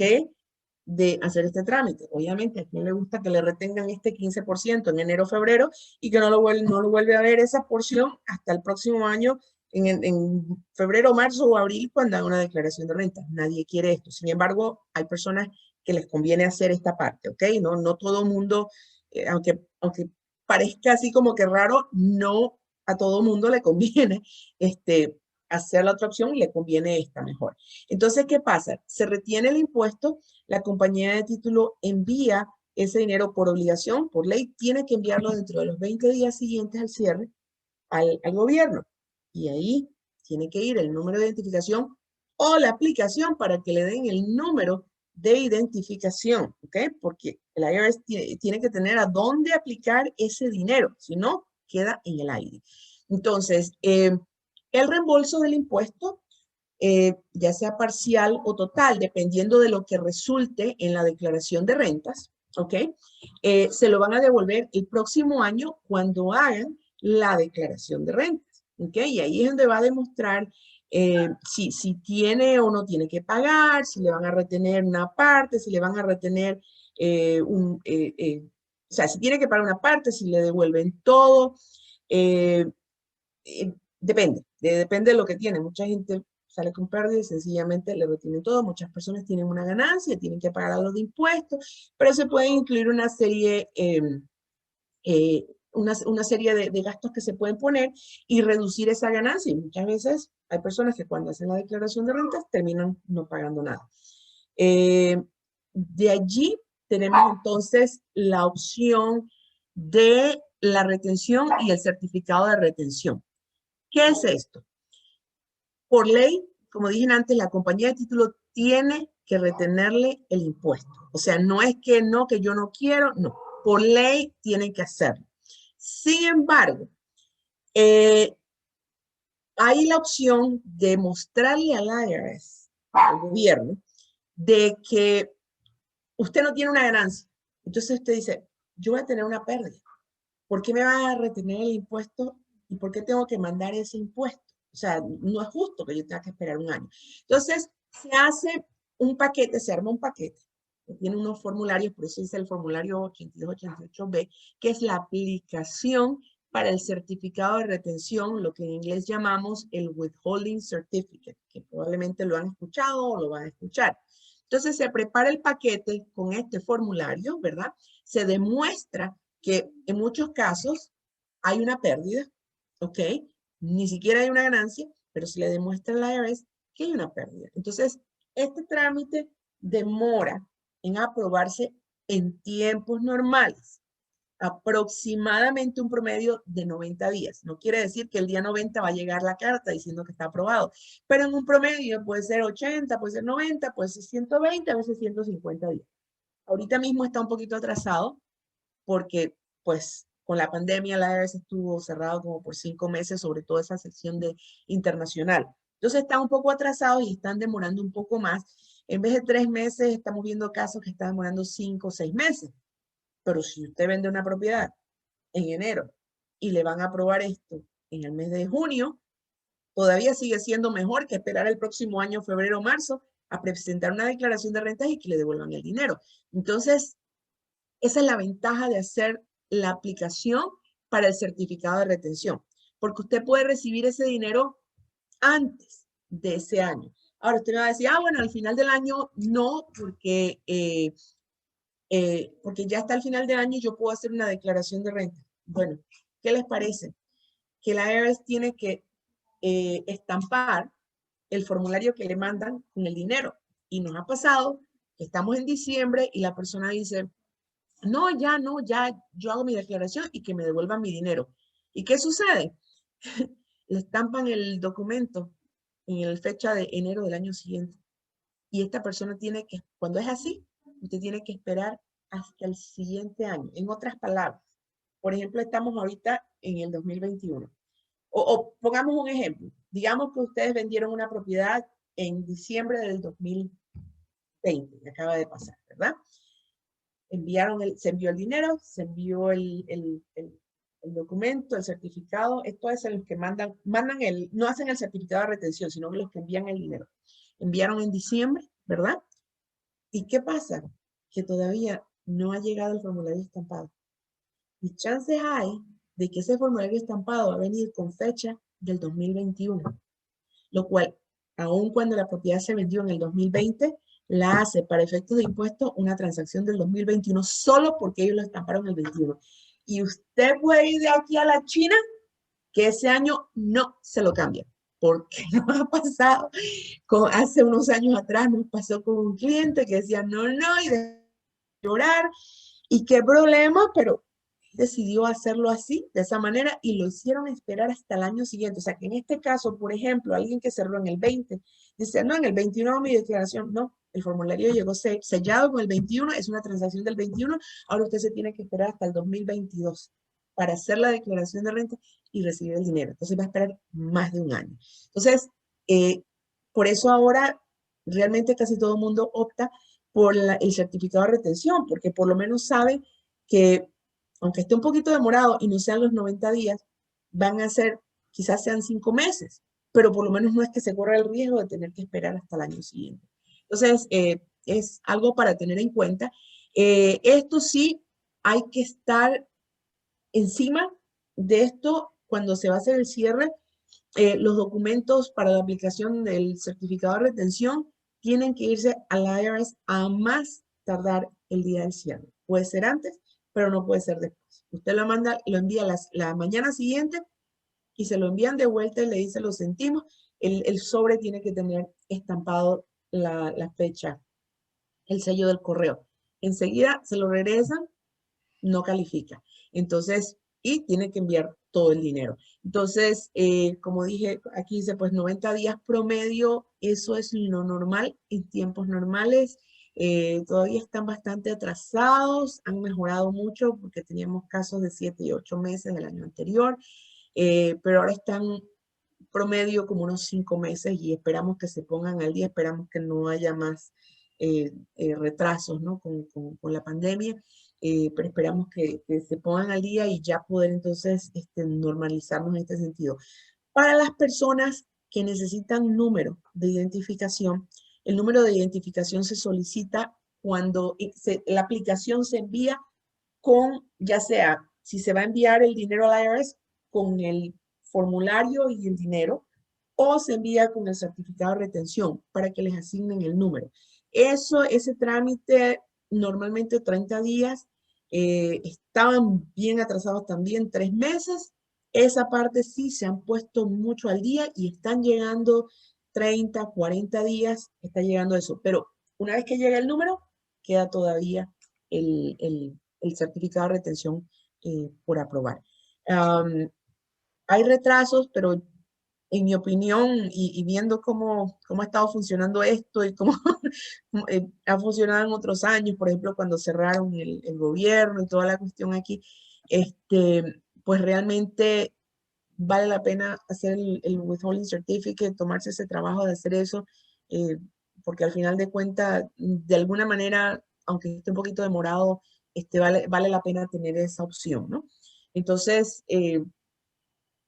de hacer este trámite. Obviamente, a quien le gusta que le retengan este 15% en enero, febrero y que no lo vuelve a ver esa porción hasta el próximo año, en febrero, marzo o abril, cuando haga una declaración de renta. Nadie quiere esto. Sin embargo, hay personas que les conviene hacer esta parte, ¿ok? No todo mundo, aunque parezca así como que raro, no a todo mundo le conviene hacer la otra opción y le conviene esta mejor. Entonces, ¿qué pasa? Se retiene el impuesto, la compañía de título envía ese dinero por obligación, por ley, tiene que enviarlo dentro de los 20 días siguientes al cierre al gobierno. Y ahí tiene que ir el número de identificación o la aplicación para que le den el número de identificación, ¿ok? Porque el IRS tiene que tener a dónde aplicar ese dinero, si no, queda en el aire. Entonces, el reembolso del impuesto, ya sea parcial o total, dependiendo de lo que resulte en la declaración de rentas, ¿ok? Se lo van a devolver el próximo año cuando hagan la declaración de rentas, ¿ok? Y ahí es donde va a demostrar si tiene o no tiene que pagar, si le van a retener una parte, si le van a retener o sea, si tiene que pagar una parte, si le devuelven todo. Depende de lo que tiene. Mucha gente sale con pérdida y sencillamente le retienen todo. Muchas personas tienen una ganancia, tienen que pagar algo de impuestos, pero se puede incluir una serie, una serie de gastos que se pueden poner y reducir esa ganancia. Y muchas veces hay personas que cuando hacen la declaración de rentas terminan no pagando nada. De allí tenemos entonces la opción de la retención y el certificado de retención. ¿Qué es esto? Por ley, como dije antes, la compañía de título tiene que retenerle el impuesto. O sea, no es que no, que yo no quiero, no. Por ley tienen que hacerlo. Sin embargo, hay la opción de mostrarle al IRS, al gobierno, de que usted no tiene una ganancia. Entonces usted dice, yo voy a tener una pérdida. ¿Por qué me va a retener el impuesto y por qué tengo que mandar ese impuesto? O sea, no es justo que yo tenga que esperar un año. Entonces, se hace un paquete, se arma un paquete, que tiene unos formularios, por eso dice el formulario 8288B, que es la aplicación para el certificado de retención, lo que en inglés llamamos el Withholding Certificate, que probablemente lo han escuchado o lo van a escuchar. Entonces, se prepara el paquete con este formulario, ¿verdad? Se demuestra que en muchos casos hay una pérdida, ¿ok? Ni siquiera hay una ganancia, pero se le demuestra al IRS que hay una pérdida. Entonces, este trámite demora en aprobarse en tiempos normales, aproximadamente un promedio de 90 días. No quiere decir que el día 90 va a llegar la carta diciendo que está aprobado, pero en un promedio puede ser 80, puede ser 90, puede ser 120, a veces 150 días. Ahorita mismo está un poquito atrasado porque pues con la pandemia la IRS estuvo cerrado como por 5 meses, sobre todo esa sección de internacional. Entonces están un poco atrasados y están demorando un poco más. En vez de 3 meses, estamos viendo casos que están demorando 5 o 6 meses. Pero si usted vende una propiedad en enero y le van a aprobar esto en el mes de junio, todavía sigue siendo mejor que esperar el próximo año, febrero o marzo, a presentar una declaración de rentas y que le devuelvan el dinero. Entonces, esa es la ventaja de hacer la aplicación para el certificado de retención, porque usted puede recibir ese dinero antes de ese año. Ahora usted me va a decir, bueno, al final del año no, porque ya está al final del año y yo puedo hacer una declaración de renta. Bueno, ¿qué les parece? Que la IRS tiene que estampar el formulario que le mandan con el dinero. Y nos ha pasado que estamos en diciembre y la persona dice, no, ya, yo hago mi declaración y que me devuelvan mi dinero. ¿Y qué sucede? Le estampan el documento en la fecha de enero del año siguiente. Y esta persona tiene que, cuando es así, usted tiene que esperar hasta el siguiente año. En otras palabras, por ejemplo, estamos ahorita en el 2021. O pongamos un ejemplo. Digamos que ustedes vendieron una propiedad en diciembre del 2020, que acaba de pasar, ¿verdad? Se envió el dinero, se envió el documento, el certificado. Esto es los que no hacen el certificado de retención, sino que los que envían el dinero. Enviaron en diciembre, ¿verdad? ¿Y qué pasa? Que todavía no ha llegado el formulario estampado. Y chances hay de que ese formulario estampado va a venir con fecha del 2021, lo cual, aun cuando la propiedad se vendió en el 2020, la hace para efectos de impuestos una transacción del 2021 solo porque ellos lo estamparon el 21. Y usted puede ir de aquí a la China que ese año no se lo cambia, porque nos ha pasado, hace unos años atrás nos pasó con un cliente que decía no, y de llorar, y qué problema, pero decidió hacerlo así, de esa manera, y lo hicieron esperar hasta el año siguiente. O sea, que en este caso, por ejemplo, alguien que cerró en el 20, dice, no, en el 21 hago mi declaración. No, el formulario llegó sellado con el 21, es una transacción del 21, ahora usted se tiene que esperar hasta el 2022 para hacer la declaración de renta y recibir el dinero. Entonces va a esperar más de un año. Entonces, por eso ahora realmente casi todo el mundo opta por el certificado de retención, porque por lo menos sabe que aunque esté un poquito demorado y no sean los 90 días, van a ser, quizás sean 5 meses, pero por lo menos no es que se corra el riesgo de tener que esperar hasta el año siguiente. Entonces, es algo para tener en cuenta. Esto sí, hay que estar encima de esto cuando se va a hacer el cierre. Los documentos para la aplicación del certificado de retención tienen que irse a la IRS a más tardar el día del cierre. Puede ser antes, pero no puede ser después. Usted lo manda, lo envía la mañana siguiente y se lo envían de vuelta y le dice lo sentimos. El sobre tiene que tener estampado la fecha, el sello del correo. Enseguida se lo regresan, no califica. Entonces, y tiene que enviar todo el dinero. Entonces, como dije, aquí dice pues 90 días promedio, eso es lo normal en tiempos normales. Todavía están bastante atrasados, han mejorado mucho porque teníamos casos de 7 y 8 meses del año anterior, pero ahora están promedio como unos 5 meses y esperamos que se pongan al día, esperamos que no haya más retrasos, ¿no? con la pandemia, pero esperamos que se pongan al día y ya poder entonces normalizarnos en este sentido. Para las personas que necesitan número de identificación, el número de identificación se solicita cuando la aplicación se envía con, ya sea, si se va a enviar el dinero al IRS, con el formulario y el dinero, o se envía con el certificado de retención para que les asignen el número. Ese trámite, normalmente 30 días, estaban bien atrasados también 3 meses. Esa parte sí se han puesto mucho al día y están llegando 30, 40 días, está llegando eso. Pero una vez que llega el número, queda todavía el certificado de retención por aprobar. Hay retrasos, pero en mi opinión, y viendo cómo ha estado funcionando esto y cómo ha funcionado en otros años, por ejemplo, cuando cerraron el gobierno y toda la cuestión aquí, pues realmente vale la pena hacer el withholding certificate, tomarse ese trabajo de hacer eso, porque al final de cuentas, de alguna manera, aunque esté un poquito demorado, vale la pena tener esa opción, ¿no? Entonces,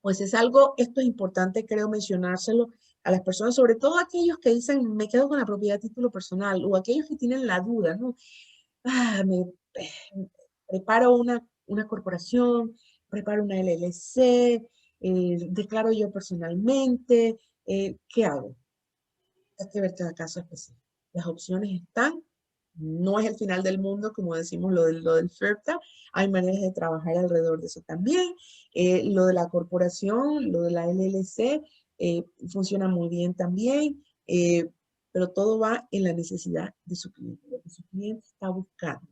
pues es algo, esto es importante, creo, mencionárselo a las personas, sobre todo aquellos que dicen, me quedo con la propiedad a título personal, o aquellos que tienen la duda, ¿no? Preparo una corporación, preparo una LLC, declaro yo personalmente, ¿qué hago? Hay que ver cada caso específico. Las opciones están, no es el final del mundo, como decimos lo del FERPTA, hay maneras de trabajar alrededor de eso también. Lo de la corporación, lo de la LLC, funciona muy bien también, pero todo va en la necesidad de su cliente, lo que su cliente está buscando,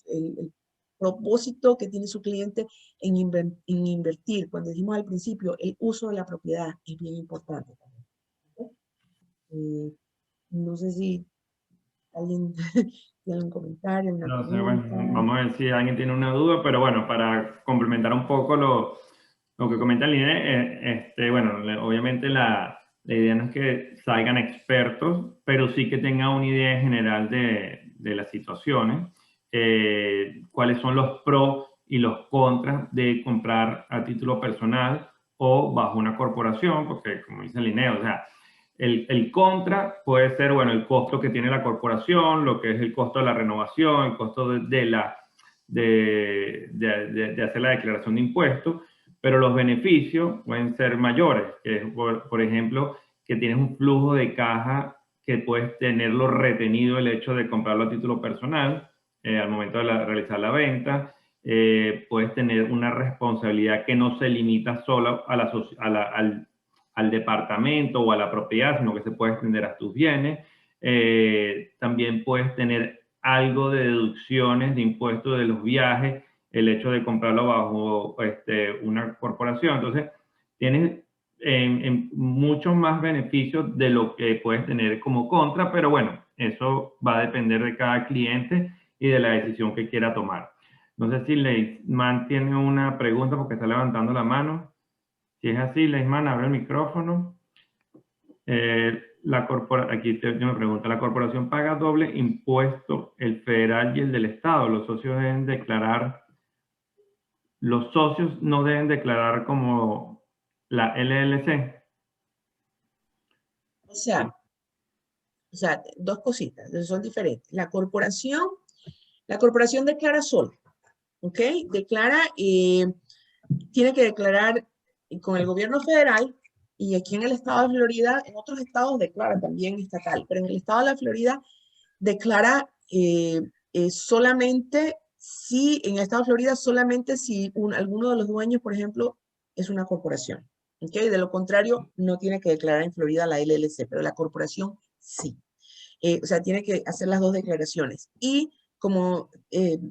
el propósito que tiene su cliente en invertir. Cuando dijimos al principio, el uso de la propiedad es bien importante también. ¿Okay? No sé si alguien tiene un comentario, una No sé, pregunta. bueno, vamos a ver si alguien tiene una duda, pero bueno, para complementar un poco lo que comenta Line, bueno, obviamente la idea no es que salgan expertos, pero sí que tengan una idea general de las situaciones, cuáles son los pros y los contras de comprar a título personal o bajo una corporación, porque como dice Linneo, o sea, el contra puede ser, bueno, el costo que tiene la corporación, lo que es el costo de la renovación, el costo de hacer la declaración de impuestos, pero los beneficios pueden ser mayores, que es, por ejemplo, que tienes un flujo de caja que puedes tenerlo retenido el hecho de comprarlo a título personal al momento de realizar la venta. Puedes tener una responsabilidad que no se limita solo al departamento o a la propiedad, sino que se puede extender a tus bienes. También puedes tener algo de deducciones de impuestos de los viajes, el hecho de comprarlo bajo una corporación. Entonces, tienes en muchos más beneficios de lo que puedes tener como contra, pero bueno, eso va a depender de cada cliente y de la decisión que quiera tomar. No sé si Leisman tiene una pregunta porque está levantando la mano. Si es así, Leisman, abre el micrófono. Aquí me pregunta, ¿la corporación paga doble impuesto, el federal y el del estado? Los socios no deben declarar como la LLC. O sea, dos cositas, son diferentes. La corporación declara sola, ¿ok? Tiene que declarar con el gobierno federal y aquí en el estado de Florida, en otros estados declara también estatal, pero en el estado de la Florida declara solamente si, en el estado de Florida, solamente si alguno de los dueños, por ejemplo, es una corporación. ¿Okay? De lo contrario, no tiene que declarar en Florida la LLC, pero la corporación sí. O sea, tiene que hacer las dos declaraciones. Y como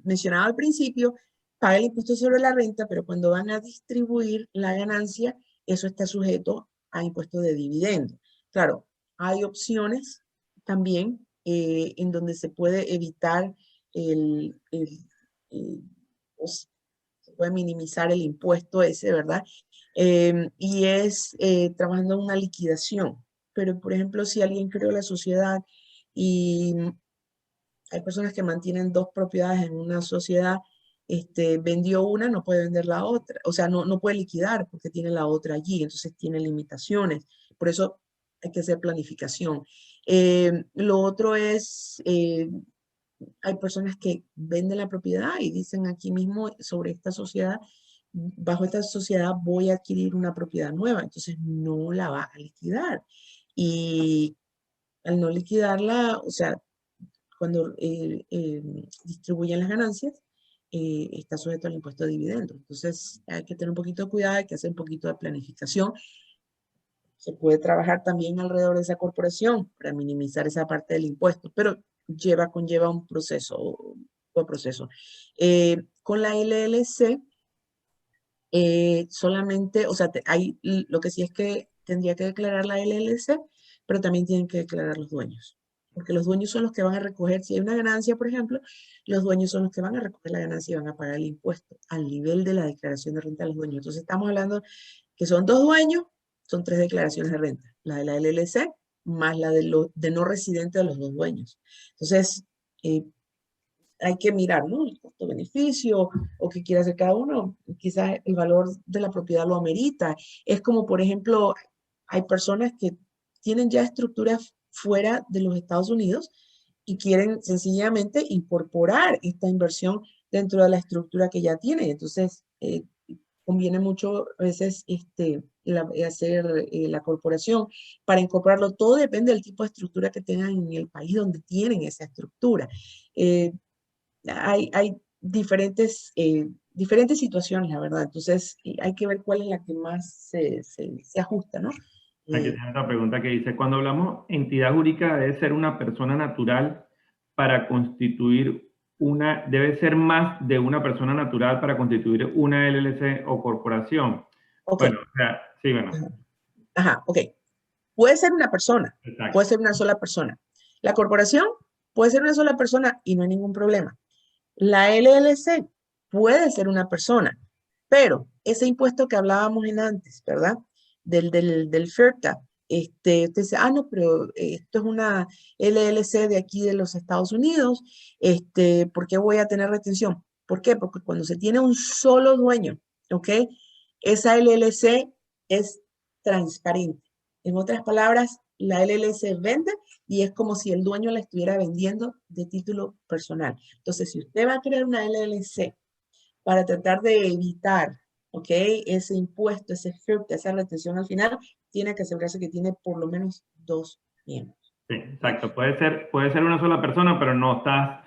mencionaba al principio, paga el impuesto sobre la renta, pero cuando van a distribuir la ganancia, eso está sujeto a impuesto de dividendo. Claro, hay opciones también en donde se puede evitar o se puede minimizar el impuesto ese, ¿verdad? y es trabajando en una liquidación. Pero, por ejemplo, si alguien creó la sociedad y hay personas que mantienen dos propiedades en una sociedad, vendió una, no puede vender la otra. O sea, no puede liquidar porque tiene la otra allí, entonces tiene limitaciones. Por eso hay que hacer planificación. Lo otro es, hay personas que venden la propiedad y dicen aquí mismo sobre esta sociedad, bajo esta sociedad voy a adquirir una propiedad nueva, entonces no la va a liquidar. Y al no liquidarla, o sea, cuando distribuyen las ganancias, está sujeto al impuesto de dividendos. Entonces hay que tener un poquito de cuidado, hay que hacer un poquito de planificación. Se puede trabajar también alrededor de esa corporación para minimizar esa parte del impuesto, pero conlleva un proceso. Con la LLC, solamente, o sea, lo que sí es que tendría que declarar la LLC, pero también tienen que declarar los dueños, porque los dueños son los que van a recoger, si hay una ganancia, por ejemplo, los dueños son los que van a recoger la ganancia y van a pagar el impuesto al nivel de la declaración de renta de los dueños. Entonces estamos hablando que son dos dueños, son tres declaraciones de renta, la de la LLC más la de no residente de los dos dueños. Entonces, hay que mirar, ¿no? El costo-beneficio o qué quiere hacer cada uno. Quizás el valor de la propiedad lo amerita. Es como, por ejemplo, hay personas que tienen ya estructuras fuera de los Estados Unidos y quieren sencillamente incorporar esta inversión dentro de la estructura que ya tienen. Entonces, conviene mucho a veces hacer la corporación para incorporarlo. Todo depende del tipo de estructura que tengan en el país donde tienen esa estructura. Hay diferentes situaciones, la verdad. Entonces, hay que ver cuál es la que más se ajusta, ¿no? Aquí tiene otra pregunta que dice, cuando hablamos entidad jurídica debe ser una persona natural para constituir debe ser más de una persona natural para constituir una LLC o corporación. Ok. Bueno, o sea, sí, bueno. Ajá, ok. Puede ser una persona, Exacto. puede ser una sola persona. La corporación puede ser una sola persona y no hay ningún problema. La LLC puede ser una persona, pero ese impuesto que hablábamos en antes, ¿verdad? Del FIRPTA, usted dice, no, pero esto es una LLC de aquí de los Estados Unidos, ¿por qué voy a tener retención? ¿Por qué? Porque cuando se tiene un solo dueño, ¿ok? Esa LLC es transparente. En otras palabras, la LLC vende y es como si el dueño la estuviera vendiendo de título personal. Entonces, si usted va a crear una LLC para tratar de evitar, ¿ok? Ese impuesto, ese FIRPTA, esa retención al final, tiene que asegurarse que tiene por lo menos dos miembros. Sí, exacto. Puede ser una sola persona, pero no estás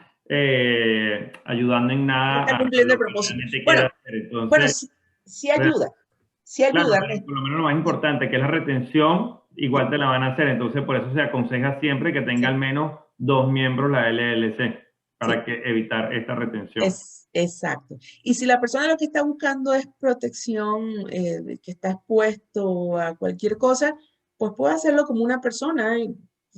ayudando en nada. No está cumpliendo el propósito. Bueno, sí ayuda. Sí ayuda. Claro, por lo menos lo más importante, que es la retención, igual te la van a hacer. Entonces, por eso se aconseja siempre que tenga al menos dos miembros la LLC para evitar esta retención. Exacto. Y si la persona lo que está buscando es protección, que está expuesto a cualquier cosa, pues puede hacerlo como una persona,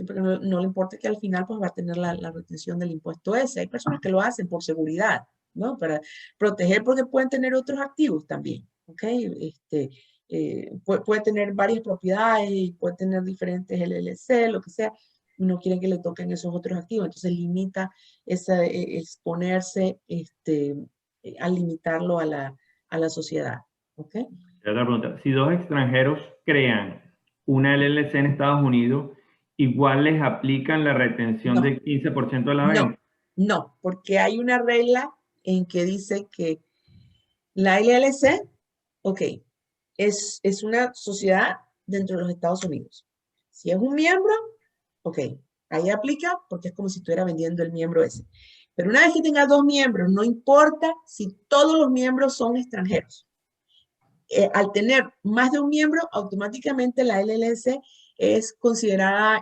porque no le importa que al final pues va a tener la retención del impuesto ese. Hay personas que lo hacen por seguridad, ¿no? Para proteger porque pueden tener otros activos también, ¿ok? Puede tener varias propiedades, puede tener diferentes LLC, lo que sea, y no quieren que le toquen esos otros activos, entonces limita exponerse al limitarlo a la sociedad. ¿Ok? Otra pregunta. Si dos extranjeros crean una LLC en Estados Unidos, ¿igual les aplican la retención del 15% de la venta? No, porque hay una regla en que dice que la LLC, ok, es una sociedad dentro de los Estados Unidos. Si es un miembro, ok, ahí aplica porque es como si estuviera vendiendo el miembro ese. Pero una vez que tenga dos miembros, no importa si todos los miembros son extranjeros. Al tener más de un miembro, automáticamente la LLC es considerada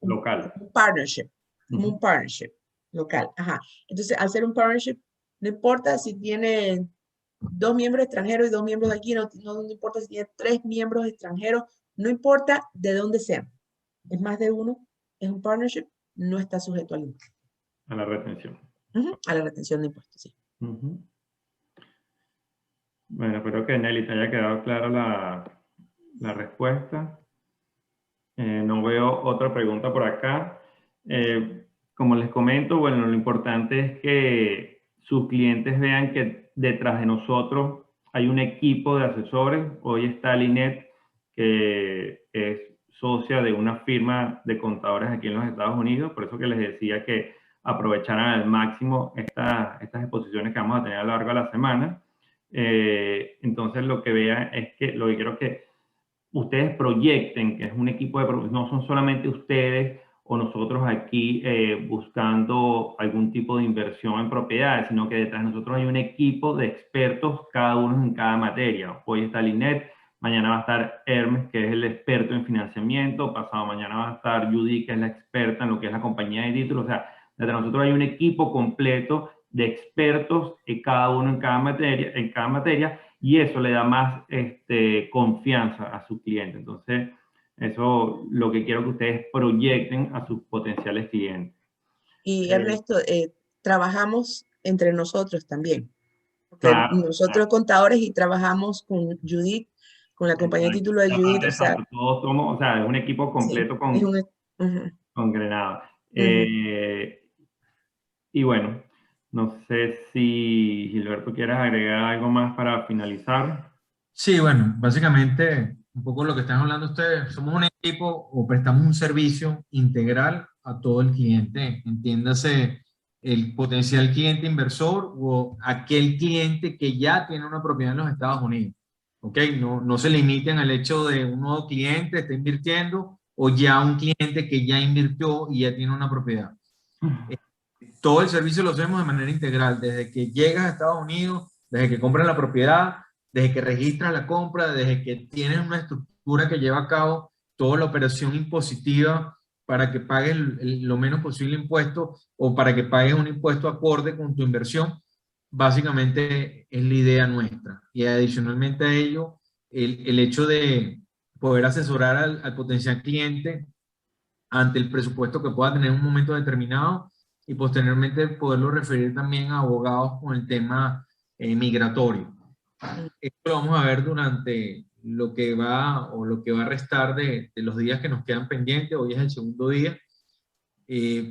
Local. un partnership, como un partnership local. Ajá. Entonces, al ser un partnership, no importa si tiene dos miembros extranjeros y dos miembros de aquí, no importa si tiene tres miembros extranjeros, no importa de dónde sean. Es más de uno, es un partnership, no está sujeto al impuesto. A la retención. A la retención de impuestos, sí. Bueno, espero que Nelly te haya quedado clara la respuesta. No veo otra pregunta por acá. Como les comento, bueno, lo importante es que sus clientes vean que detrás de nosotros hay un equipo de asesores. Hoy está Linet, que es socia de una firma de contadores aquí en los Estados Unidos. Por eso que les decía que aprovecharan al máximo estas exposiciones que vamos a tener a lo largo de la semana. Entonces, lo que vean es que lo que quiero que ustedes proyecten que es un equipo de, no son solamente ustedes o nosotros aquí buscando algún tipo de inversión en propiedades, sino que detrás de nosotros hay un equipo de expertos, cada uno en cada materia. Hoy está Linet, mañana va a estar Hermes, que es el experto en financiamiento, pasado mañana va a estar Judy, que es la experta en lo que es la compañía de títulos. O sea, detrás de nosotros hay un equipo completo de expertos, cada uno en cada materia, y eso le da más confianza a su cliente. Entonces, eso lo que quiero que ustedes proyecten a sus potenciales clientes. Y Ernesto, trabajamos entre nosotros también. Porque Claro, nosotros claro. contadores y trabajamos con Judith, con la compañía de título de Judith, o sea, todos somos, o sea, es un equipo completo sí, es un... con Grenada. Y bueno, no sé si Gilberto quieres agregar algo más para finalizar. Sí, bueno, básicamente, un poco lo que están hablando ustedes, somos un equipo o prestamos un servicio integral a todo el cliente, entiéndase el potencial cliente inversor o aquel cliente que ya tiene una propiedad en los Estados Unidos. ¿Ok? No se limiten al hecho de un nuevo cliente está invirtiendo o ya un cliente que ya invirtió y ya tiene una propiedad. Todo el servicio lo hacemos de manera integral, desde que llegas a Estados Unidos, desde que compras la propiedad, desde que registras la compra, desde que tienes una estructura que lleva a cabo toda la operación impositiva para que pagues lo menos posible impuesto o para que pagues un impuesto acorde con tu inversión, básicamente es la idea nuestra. Y adicionalmente a ello, el hecho de poder asesorar al potencial cliente ante el presupuesto que pueda tener en un momento determinado y posteriormente poderlo referir también a abogados con el tema migratorio. Esto lo vamos a ver durante lo que va o lo que va a restar de los días que nos quedan pendientes. Hoy es el segundo día.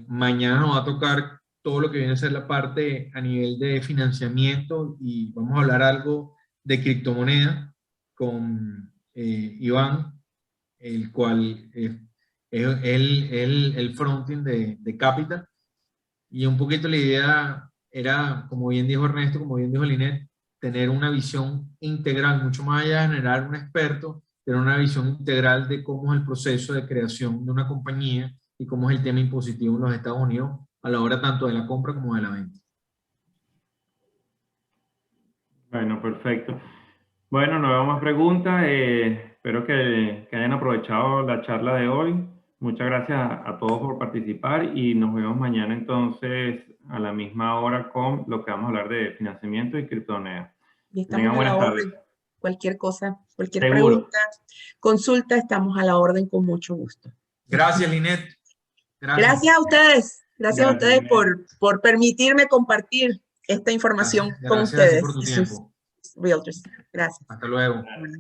Mañana nos va a tocar todo lo que viene a ser la parte a nivel de financiamiento y vamos a hablar algo de criptomoneda con Iván, el cual es el fronting de Capital. Y un poquito la idea era, como bien dijo Ernesto, como bien dijo Linet, tener una visión integral, mucho más allá de generar un experto, tener una visión integral de cómo es el proceso de creación de una compañía y cómo es el tema impositivo en los Estados Unidos a la hora tanto de la compra como de la venta. Bueno, perfecto. Bueno, no veo más preguntas. Espero que hayan aprovechado la charla de hoy. Muchas gracias a todos por participar y nos vemos mañana entonces a la misma hora con lo que vamos a hablar de financiamiento y criptomonedas. Y Que tengan estamos a la buenas orden. tardes. Cualquier cosa, cualquier Seguro. pregunta, consulta, estamos a la orden con mucho gusto. Gracias, Linet. Gracias a ustedes. Gracias a ustedes Gracias. por permitirme compartir esta información con Gracias a ti ustedes por tu y sus tiempo. realtors. Gracias. Hasta luego. Bueno.